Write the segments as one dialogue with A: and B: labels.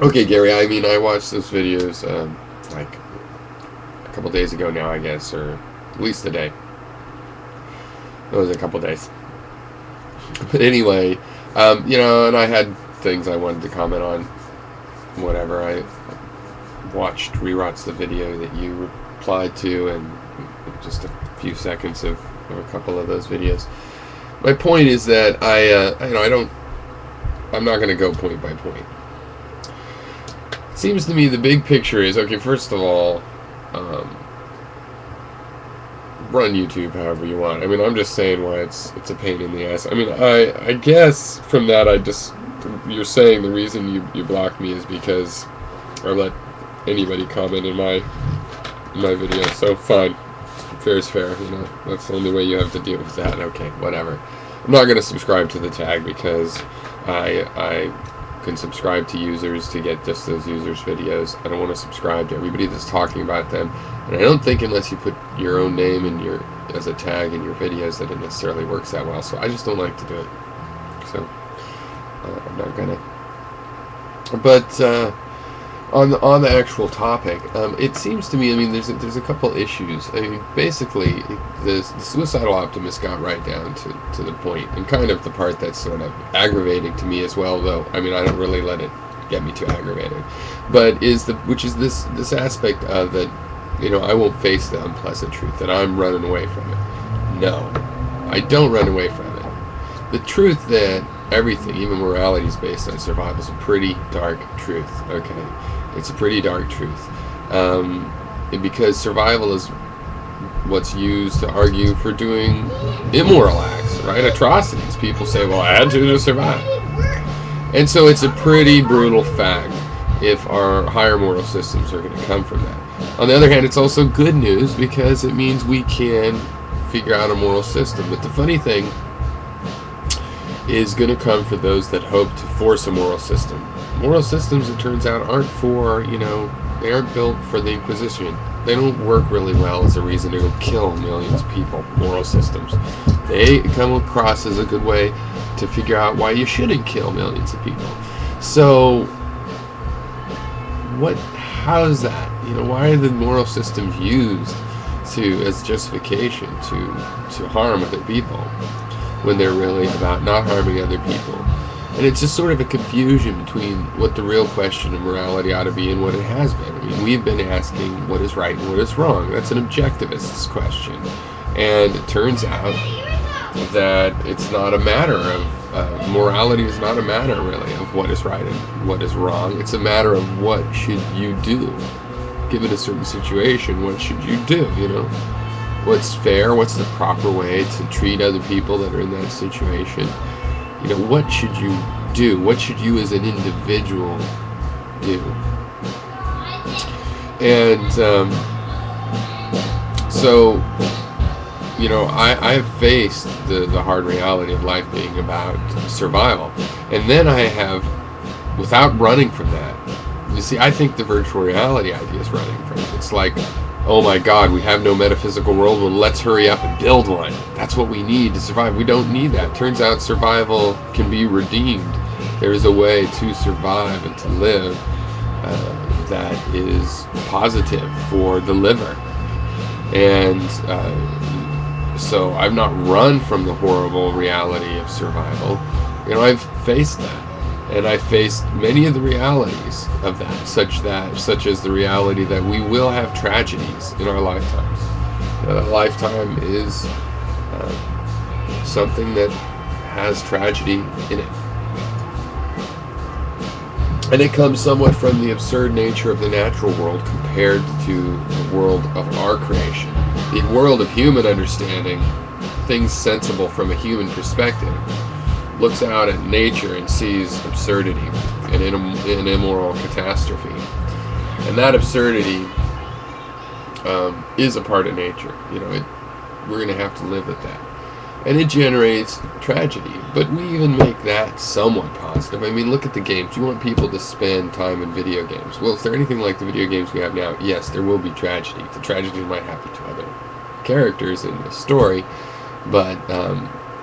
A: Okay, Gary, I mean, I watched those videos like a couple days ago now, I guess, or at least a day. It was a couple days. But anyway, and I had things I wanted to comment on. Whatever. I rewatched the video that you replied to, and just a few seconds of a couple of those videos. My point is that I'm not going to go point by point. It seems to me the big picture is, okay, first of all, run YouTube however you want. I mean, I'm just saying why it's a pain in the ass. I mean, I guess from that you're saying the reason you blocked me is because I let anybody comment in my video. So fine, fair is fair. That's the only way you have to deal with that. Okay, whatever. I'm not going to subscribe to the tag because I can subscribe to users to get just those users' videos. I don't want to subscribe to everybody that's talking about them, and I don't think unless you put your own name as a tag in your videos that it necessarily works that well. So I just don't like to do it. So I'm not gonna. But on the actual topic, it seems to me, I mean, there's a couple issues. I mean, basically, the suicidal optimist got right down to the point, and kind of the part that's sort of aggravating to me as well, though, I mean, I don't really let it get me too aggravated, but which is this aspect of that, I won't face the unpleasant truth, that I'm running away from it. No, I don't run away from it. The truth that everything, even morality, is based on survival is a pretty dark truth, okay? It's a pretty dark truth. Because survival is what's used to argue for doing immoral acts, right? Atrocities. People say, well, I had to survive. And so it's a pretty brutal fact if our higher moral systems are going to come from that. On the other hand, it's also good news because it means we can figure out a moral system. But the funny thing is going to come for those that hope to force a moral system. Moral systems, it turns out, aren't for, they aren't built for the Inquisition. They don't work really well as a reason to go kill millions of people, moral systems. They come across as a good way to figure out why you shouldn't kill millions of people. So, how's that? Why are the moral systems used as justification to harm other people when they're really about not harming other people? And it's just sort of a confusion between what the real question of morality ought to be and what it has been. I mean, we've been asking what is right and what is wrong. That's an objectivist's question. And it turns out that it's not a matter of, morality is not a matter, really, of what is right and what is wrong. It's a matter of what should you do. Given a certain situation, what should you do, What's fair? What's the proper way to treat other people that are in that situation? What should you do? What should you as an individual do? And so, I've faced the hard reality of life being about survival. And then I have, without running from that, you see, I think the virtual reality idea is running from it. It's like, oh my God, we have no metaphysical world, well, let's hurry up and build one. That's what we need to survive. We don't need that. Turns out survival can be redeemed. There is a way to survive and to live that is positive for the liver. And so I've not run from the horrible reality of survival. I've faced that. And I faced many of the realities of that, such as the reality that we will have tragedies in our lifetimes. A lifetime is something that has tragedy in it. And it comes somewhat from the absurd nature of the natural world compared to the world of our creation. The world of human understanding, things sensible from a human perspective, looks out at nature and sees absurdity and an immoral catastrophe. And that absurdity is a part of nature. We're going to have to live with that. And it generates tragedy. But we even make that somewhat positive. I mean, look at the games. You want people to spend time in video games. Well, if they're anything like the video games we have now, yes, there will be tragedy. The tragedy might happen to other characters in the story, but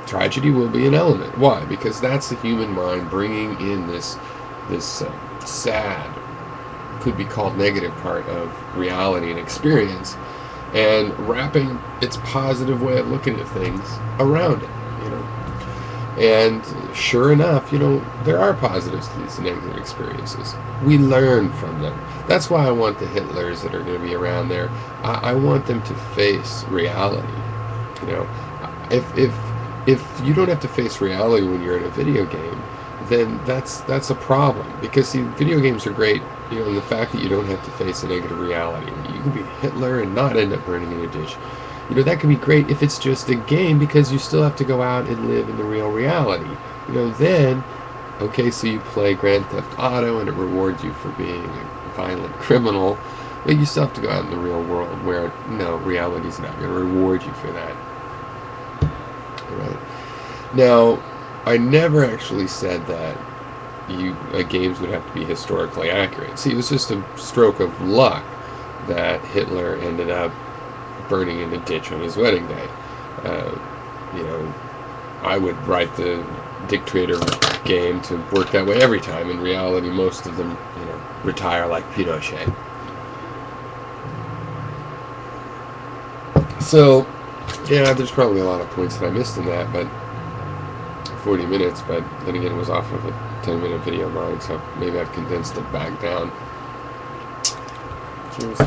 A: tragedy will be an element. Why? Because that's the human mind bringing in this sad, could be called negative part of reality and experience, and wrapping its positive way of looking at things around it, you know. And sure enough, you know, there are positives to these negative experiences. We learn from them. That's why I want the Hitlers that are going to be around there. I want them to face reality. You know, if you don't have to face reality when you're in a video game, then that's a problem. Because see, video games are great, you know, and the fact that you don't have to face a negative reality. You can be Hitler and not end up burning in a ditch. You know, that can be great if it's just a game, because you still have to go out and live in the real reality. You know, then, okay, so you play Grand Theft Auto and it rewards you for being a violent criminal, but you still have to go out in the real world where, no, reality's not going to reward you for that. Right? Now, I never actually said that games would have to be historically accurate. See, it was just a stroke of luck that Hitler ended up burning in a ditch on his wedding day. You know, I would write the dictator game to work that way every time. In reality, most of them, you know, retire like Pinochet. So, yeah, there's probably a lot of points that I missed in that, but 40 minutes, but then again, it was off of a 10-minute video of mine, so maybe I've condensed it back down. Cheers.